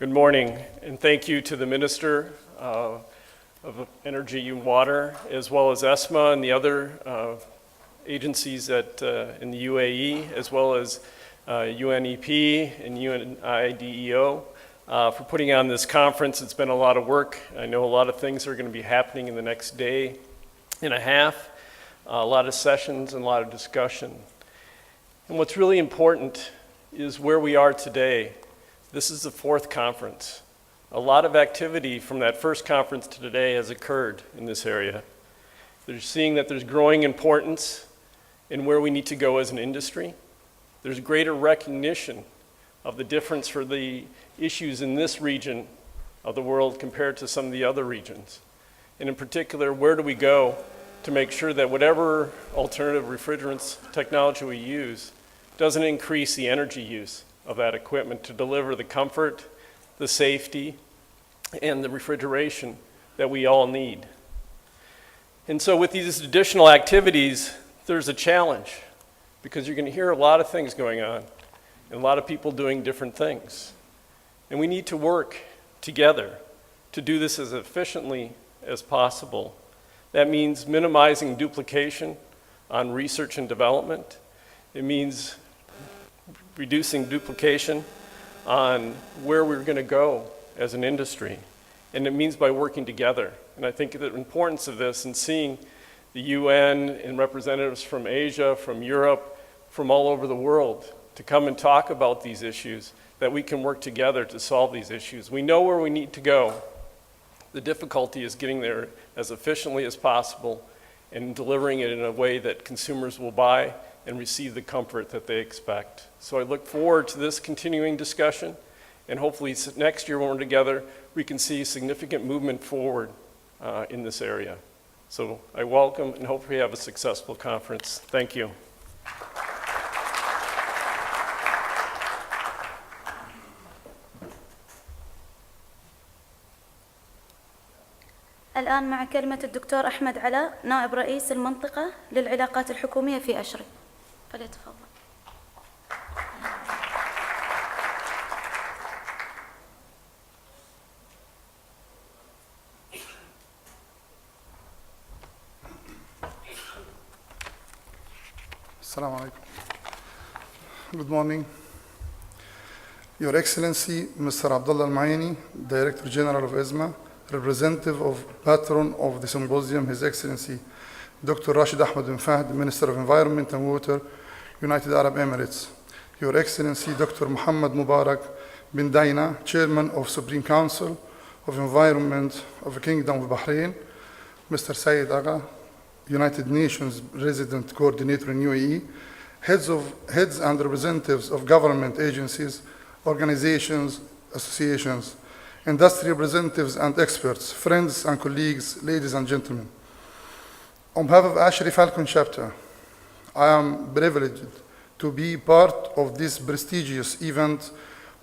Good morning, and thank you to the Minister of Energy and Water, as well as ESMA and the other agencies in the UAE, as well as UNEP and UNIDEO for putting on this conference. It's been a lot of work. I know a lot of things are going to be happening in the next day and a half, a lot of sessions and a lot of discussion. And what's really important is where we are today. This is the fourth conference. A lot of activity from that first conference to today has occurred in this area. They're seeing that there's growing importance in where we need to go as an industry. There's greater recognition of the difference for the issues in this region of the world compared to some of the other regions. And in particular, where do we go to make sure that whatever alternative refrigerants technology we use doesn't increase the energy use of that equipment to deliver the comfort, the safety, and the refrigeration that we all need. And so with these additional activities, there's a challenge because you're going to hear a lot of things going on and a lot of people doing different things. And we need to work together to do this as efficiently as possible. That means minimizing duplication on research and development. It means reducing duplication on where we're going to go as an industry. And it means by working together. And I think the importance of this and seeing the UN and representatives from Asia, from Europe, from all over the world to come and talk about these issues, that we can work together to solve these issues. We know where we need to go. The difficulty is getting there as efficiently as possible and delivering it in a way that consumers will buy and receive the comfort that they expect. So I look forward to this continuing discussion, and hopefully next year when we're together, we can see significant movement forward in this area. So I welcome and hope we have a successful conference. Thank you. الآن مع كلمة الدكتور أحمد علاء نائب رئيس المنطقة للعلاقات الحكومية في أشري. فليتفضل. Assalamu alaikum. Good morning. Your Excellency, Mr. Abdullah Al-Maini, Director General of ESMA, representative of patron of the Symposium, His Excellency Dr. Rashid Ahmed bin Fahd, Minister of Environment and Water, United Arab Emirates. Your Excellency Dr. Muhammad Mubarak bin Daina, Chairman of Supreme Council of Environment of the Kingdom of Bahrain. Mr. Saeed Agha, United Nations Resident Coordinator in UAE, heads and representatives of government agencies, organizations, associations, industry representatives and experts, friends and colleagues, ladies and gentlemen. On behalf of Ashri Falcon Chapter, I am privileged to be part of this prestigious event,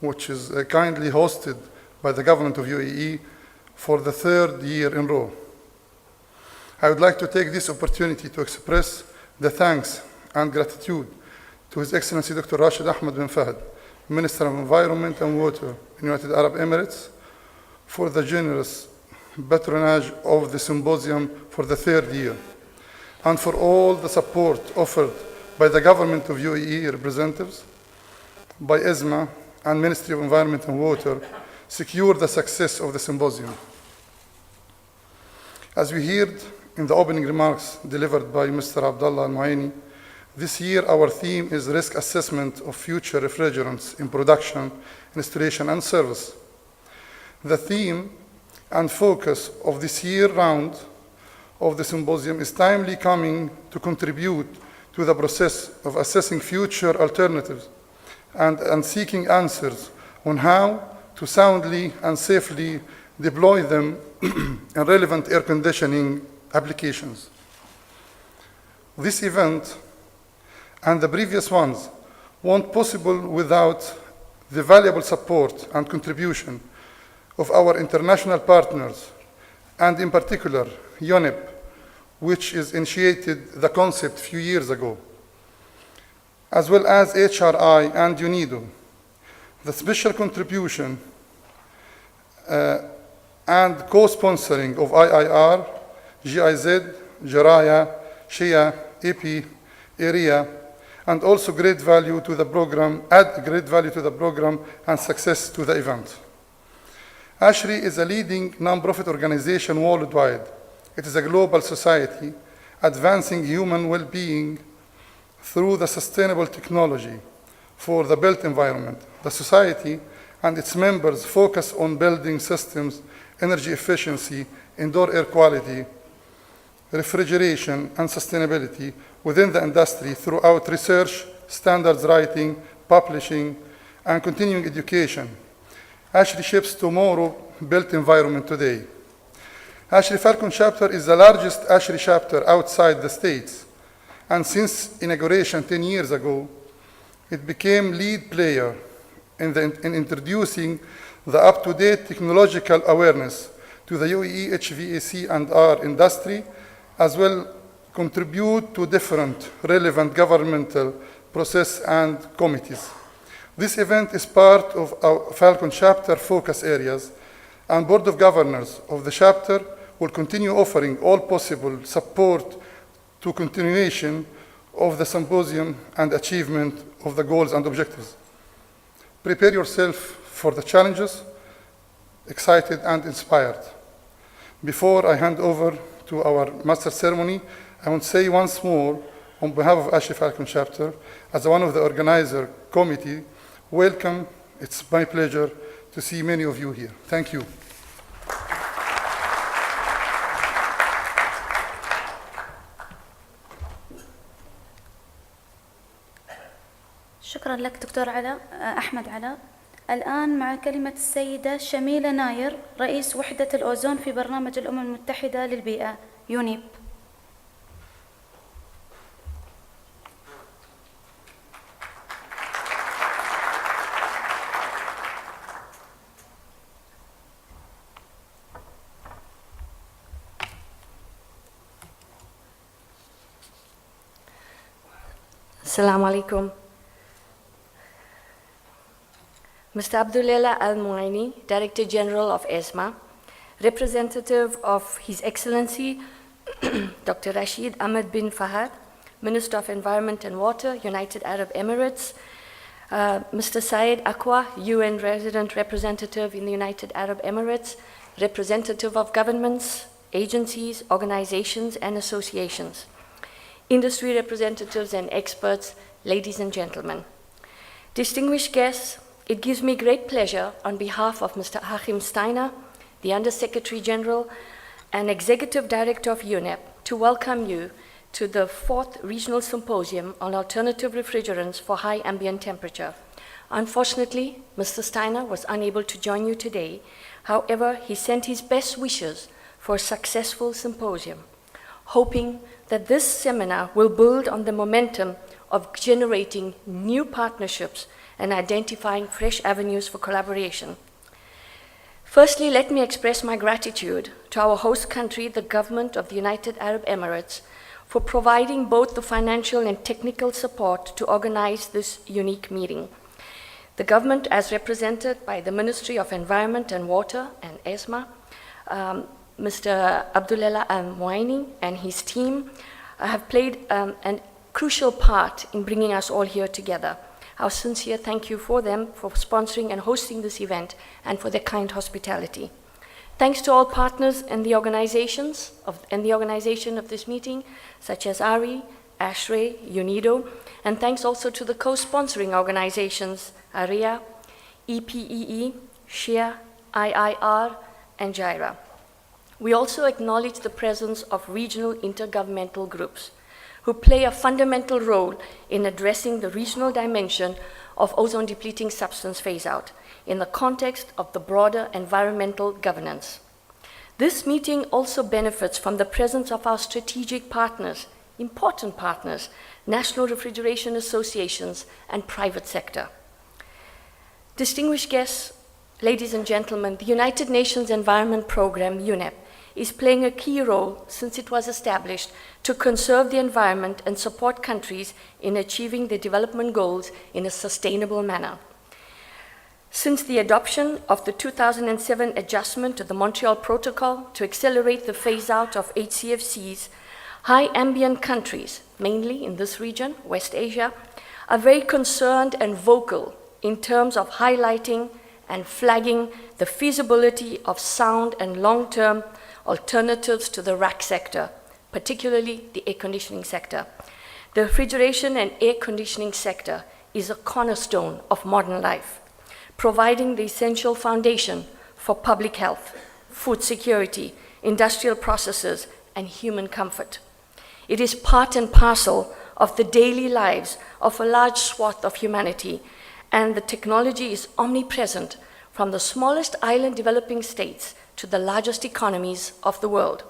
which is kindly hosted by the government of UAE for the third year in a row. I would like to take this opportunity to express the thanks and gratitude to His Excellency Dr. Rashid Ahmed bin Fahd, Minister of Environment and Water in United Arab Emirates, for the generous patronage of the Symposium for the third year, and for all the support offered by the government of UAE representatives, by ESMA and Ministry of Environment and Water, secure the success of the Symposium. As we heard in the opening remarks delivered by Mr. Abdullah Al-Maini, this year our theme is risk assessment of future refrigerants in production, installation and service. The theme and focus of this year round of the Symposium is timely coming to contribute to the process of assessing future alternatives and seeking answers on how to soundly and safely deploy them in relevant air conditioning applications. This event and the previous ones weren't possible without the valuable support and contribution of our international partners, and in particular, UNEP, which is initiated the concept a few years ago, as well as HRI and UNIDO. The special contribution and co-sponsoring of IIR, GIZ, Jaraya, Shia, EP, area, and also great value to the program, add great value to the program and success to the event. ASHRI is a leading non-profit organization worldwide. It is a global society advancing human well-being through the sustainable technology for the built environment. The society and its members focus on building systems, energy efficiency, indoor air quality, refrigeration, and sustainability within the industry throughout research, standards writing, publishing, and continuing education. ASHRI shapes tomorrow built environment today. ASHRI Falcon chapter is the largest ASHRI chapter outside the States, and since inauguration 10 years ago, it became lead player in introducing the up-to-date technological awareness to the UAE HVAC&R industry, as well contribute to different relevant governmental process and committees. This event is part of our Falcon chapter focus areas, and Board of Governors of the chapter will continue offering all possible support to continuation of the symposium and achievement of the goals and objectives. Prepare yourself for the challenges, excited and inspired. Before I hand over to our master ceremony, I want to say once more, on behalf of ASHRI Falcon chapter, as one of the organizer committee, welcome. It's my pleasure to see many of you here. Thank you. شكرا لك دكتور علاء أحمد علاء. الآن مع كلمة السيدة شميلة ناير رئيس وحدة الأوزون في برنامج الأمم المتحدة للبيئة يونيب. Assalamu alaikum. Mr. Abdullah Al-Muaini, Director General of ESMA, representative of His Excellency Dr. Rashid Ahmed bin Fahad, Minister of Environment and Water, United Arab Emirates, Mr. Syed Akwa, UN Resident Representative in the United Arab Emirates, representative of governments, agencies, organizations, and associations, industry representatives and experts, ladies and gentlemen. Distinguished guests, it gives me great pleasure on behalf of Mr. Achim Steiner, the Under-Secretary General and Executive Director of UNEP, to welcome you to the 4th Regional Symposium on Alternative Refrigerants for High Ambient Temperature. Unfortunately, Mr. Steiner was unable to join you today. However, he sent his best wishes for a successful symposium, hoping that this seminar will build on the momentum of generating new partnerships and identifying fresh avenues for collaboration. Firstly, let me express my gratitude to our host country, the government of the United Arab Emirates, for providing both the financial and technical support to organize this unique meeting. The government, as represented by the Ministry of Environment and Water and ESMA, Mr. Abdullah Al-Muaini and his team have played a crucial part in bringing us all here together. Our sincere thank you for them for sponsoring and hosting this event and for their kind hospitality. Thanks to all partners in the organization of this meeting, such as ARI, ASHRI, UNIDO, and thanks also to the co-sponsoring organizations, ARIA, EPEE, SHIA, IIR, and JIRA. We also acknowledge the presence of regional intergovernmental groups who play a fundamental role in addressing the regional dimension of ozone-depleting substance phase-out in the context of the broader environmental governance. This meeting also benefits from the presence of our strategic partners, important partners, national refrigeration associations, and private sector. Distinguished guests, ladies and gentlemen, the United Nations Environment Programme, UNEP, is playing a key role since it was established to conserve the environment and support countries in achieving their development goals in a sustainable manner. Since the adoption of the 2007 adjustment to the Montreal Protocol to accelerate the phase-out of HCFCs, high ambient countries, mainly in this region, West Asia, are very concerned and vocal in terms of highlighting and flagging the feasibility of sound and long-term alternatives to the RAC sector, particularly the air conditioning sector. The refrigeration and air conditioning sector is a cornerstone of modern life, providing the essential foundation for public health, food security, industrial processes, and human comfort. It is part and parcel of the daily lives of a large swath of humanity, and the technology is omnipresent from the smallest island developing states to the largest economies of the world.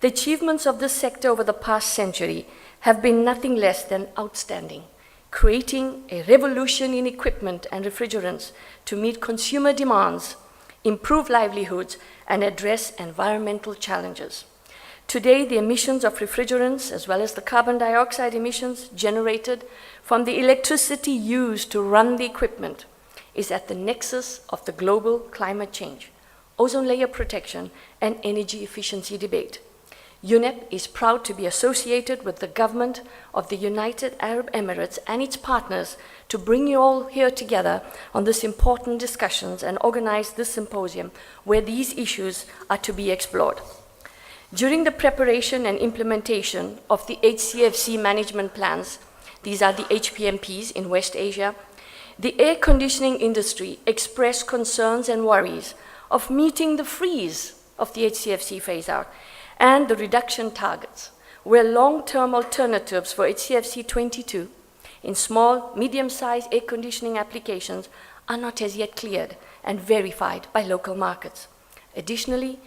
The achievements of this sector over the past century have been nothing less than outstanding, creating a revolution in equipment and refrigerants to meet consumer demands, improve livelihoods, and address environmental challenges. Today, the emissions of refrigerants, as well as the carbon dioxide emissions generated from the electricity used to run the equipment, is at the nexus of the global climate change, ozone layer protection, and energy efficiency debate. UNEP is proud to be associated with the government of the United Arab Emirates and its partners to bring you all here together on this important discussions and organize this symposium where these issues are to be explored. During the preparation and implementation of the HCFC management plans, these are the HPMPs in West Asia, the air conditioning industry expressed concerns and worries of meeting the freeze of the HCFC phase-out and the reduction targets, where long-term alternatives for HCFC 22 in small, medium-sized air conditioning applications are not as yet cleared and verified by local markets. Additionally,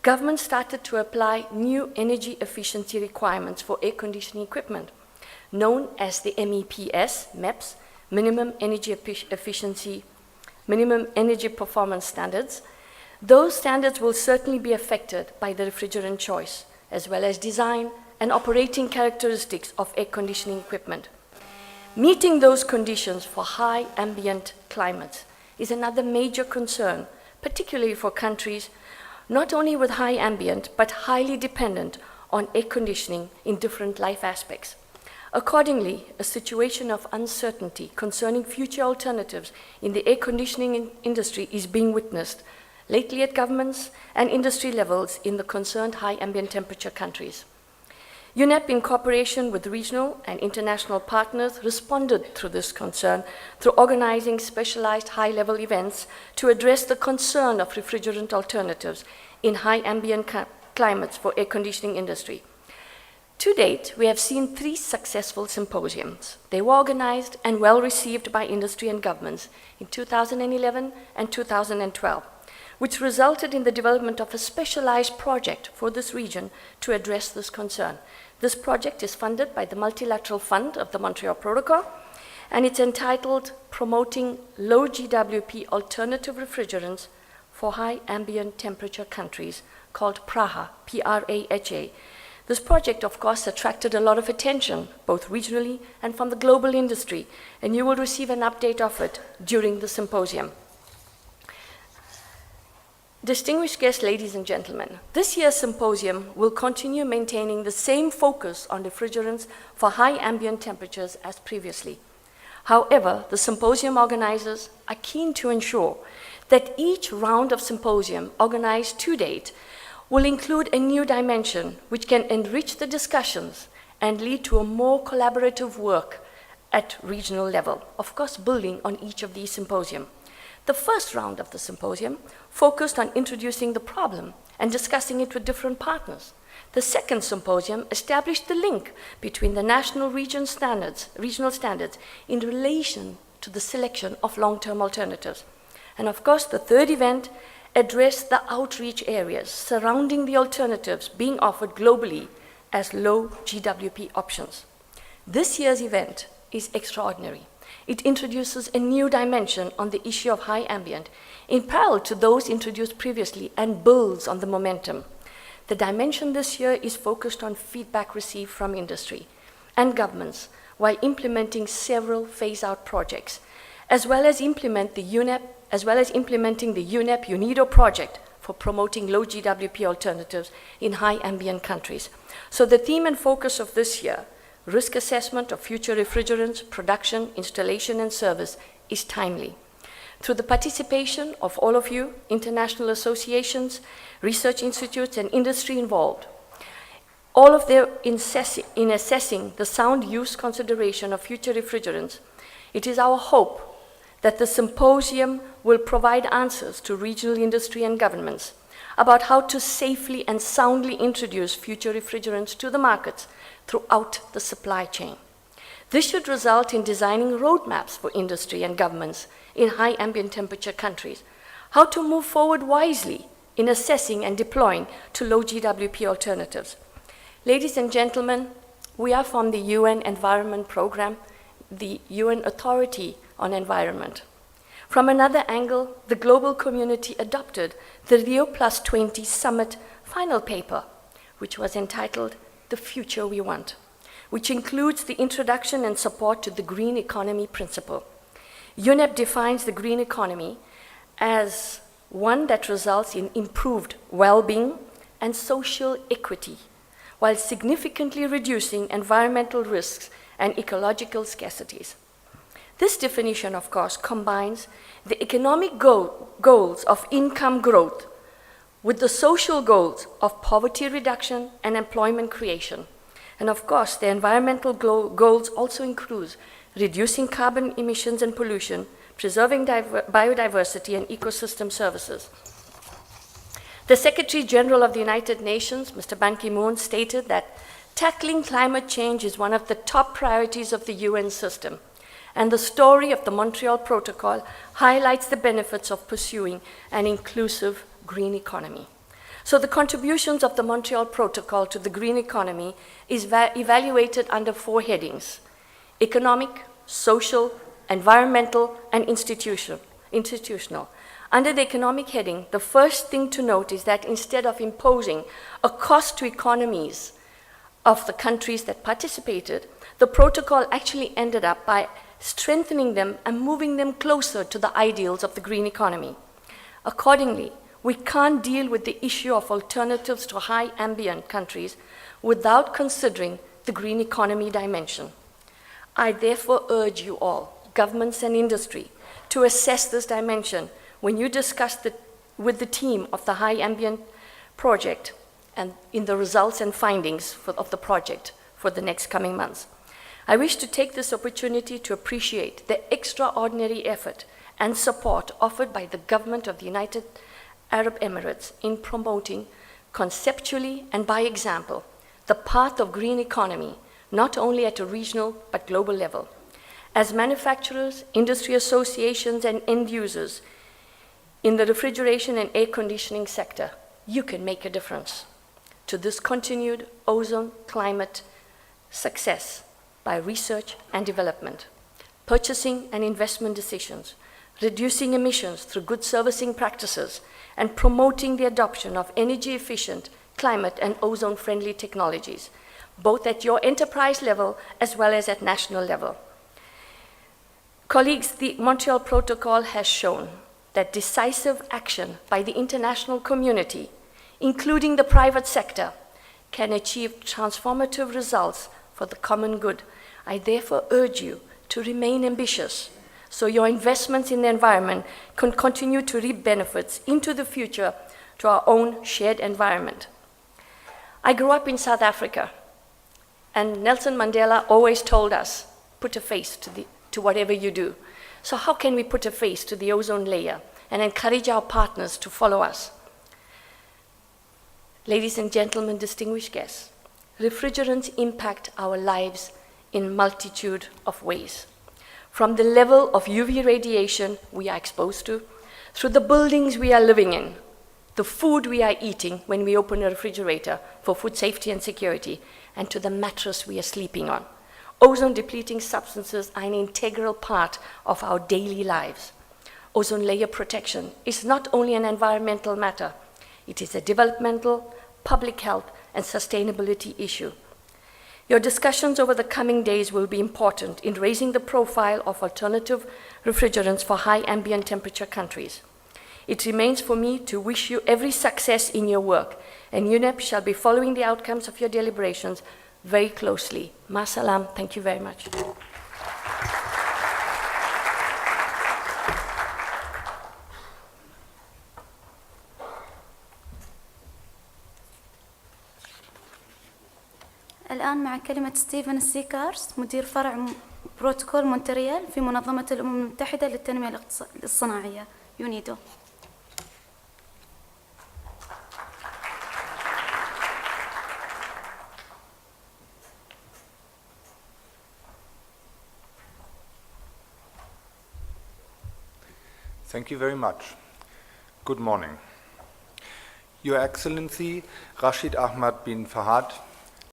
government started to apply new energy efficiency requirements for air conditioning equipment, known as the MEPS, Minimum Energy Efficiency, Minimum Energy Performance Standards. Those standards will certainly be affected by the refrigerant choice, as well as design and operating characteristics of air conditioning equipment. Meeting those conditions for high ambient climates is another major concern, particularly for countries not only with high ambient, but highly dependent on air conditioning in different life aspects. Accordingly, a situation of uncertainty concerning future alternatives in the air conditioning industry is being witnessed lately at governments and industry levels in the concerned high ambient temperature countries. UNEP, in cooperation with regional and international partners, responded to this concern through organizing specialized high-level events to address the concern of refrigerant alternatives in high ambient climates for air conditioning industry. To date, we have seen 3 successful symposiums. They were organized and well received by industry and governments in 2011 and 2012, which resulted in the development of a specialized project for this region to address this concern. This project is funded by the Multilateral Fund of the Montreal Protocol, and it's entitled Promoting Low GWP Alternative Refrigerants for High Ambient Temperature Countries, called PRAHA, P-R-A-H-A. This project, of course, attracted a lot of attention, both regionally and from the global industry, and you will receive an update of it during the symposium. Distinguished guests, ladies and gentlemen, this year's symposium will continue maintaining the same focus on refrigerants for high ambient temperatures as previously. However, the symposium organizers are keen to ensure that each round of symposium organized to date will include a new dimension which can enrich the discussions and lead to a more collaborative work at regional level, of course building on each of these symposium. The first round of the symposium focused on introducing the problem and discussing it with different partners. The second symposium established the link between the national regional standards in relation to the selection of long-term alternatives. And of course, the third event addressed the outreach areas surrounding the alternatives being offered globally as low GWP options. This year's event is extraordinary. It introduces a new dimension on the issue of high ambient, in parallel to those introduced previously, and builds on the momentum. The dimension this year is focused on feedback received from industry and governments while implementing several phase-out projects, as well as implement the UNEP as well as implementing the UNEP UNIDO project for promoting low GWP alternatives in high ambient countries. So the theme and focus of this year, risk assessment of future refrigerants, production, installation, and service, is timely. Through the participation of all of you, international associations, research institutes, and industry involved, all of them in assessing the sound use consideration of future refrigerants, it is our hope that the symposium will provide answers to regional industry and governments about how to safely and soundly introduce future refrigerants to the markets throughout the supply chain. This should result in designing roadmaps for industry and governments in high ambient temperature countries, how to move forward wisely in assessing and deploying to low GWP alternatives. Ladies and gentlemen, we are from the UN Environment Programme, the UN Authority on Environment. From another angle, the global community adopted the Rio Plus 20 Summit final paper, which was entitled The Future We Want, which includes the introduction and support to the green economy principle. UNEP defines the green economy as one that results in improved well-being and social equity, while significantly reducing environmental risks and ecological scarcities. This definition, of course, combines the economic goals of income growth with the social goals of poverty reduction and employment creation. And of course, the environmental goals also include reducing carbon emissions and pollution, preserving biodiversity and ecosystem services. The Secretary General of the United Nations, Mr. Ban Ki-moon, stated that tackling climate change is one of the top priorities of the UN system. And the story of the Montreal Protocol highlights the benefits of pursuing an inclusive green economy. So the contributions of the Montreal Protocol to the green economy is evaluated under 4 headings: economic, social, environmental, and institutional. Under the economic heading, the first thing to note is that instead of imposing a cost to economies of the countries that participated, the protocol actually ended up by strengthening them and moving them closer to the ideals of the green economy. Accordingly, we can't deal with the issue of alternatives to high ambient countries without considering the green economy dimension. I therefore urge you all, governments and industry, to assess this dimension when you discuss with the team of the high ambient project and in the results and findings of the project for the next coming months. I wish to take this opportunity to appreciate the extraordinary effort and support offered by the government of the United Arab Emirates in promoting conceptually and by example the path of green economy, not only at a regional but global level. As manufacturers, industry associations, and end users in the refrigeration and air conditioning sector, you can make a difference to this continued ozone climate success by research and development, purchasing and investment decisions, reducing emissions through good servicing practices, and promoting the adoption of energy-efficient, climate and ozone-friendly technologies, both at your enterprise level as well as at national level. Colleagues, the Montreal Protocol has shown that decisive action by the international community, including the private sector, can achieve transformative results for the common good. I therefore urge you to remain ambitious so your investments in the environment can continue to reap benefits into the future to our own shared environment. I grew up in South Africa, and Nelson Mandela always told us, put a face to whatever you do. So how can we put a face to the ozone layer and encourage our partners to follow us? Ladies and gentlemen, distinguished guests, refrigerants impact our lives in multitude of ways. From the level of UV radiation we are exposed to, through the buildings we are living in, the food we are eating when we open a refrigerator for food safety and security, and to the mattress we are sleeping on. Ozone-depleting substances are an integral part of our daily lives. Ozone layer protection is not only an environmental matter, it is a developmental, public health, and sustainability issue. Your discussions over the coming days will be important in raising the profile of alternative refrigerants for high ambient temperature countries. It remains for me to wish you every success in your work, and UNEP shall be following the outcomes of your deliberations very closely. Ma salam. Thank you very much. الآن مع كلمة ستيفن سيكارز مدير فرع بروتوكول مونتريال في منظمة الأمم المتحدة للتنمية الصناعية يونيدو. Thank you very much. Good morning. Your Excellency Rashid Ahmad bin Fahad,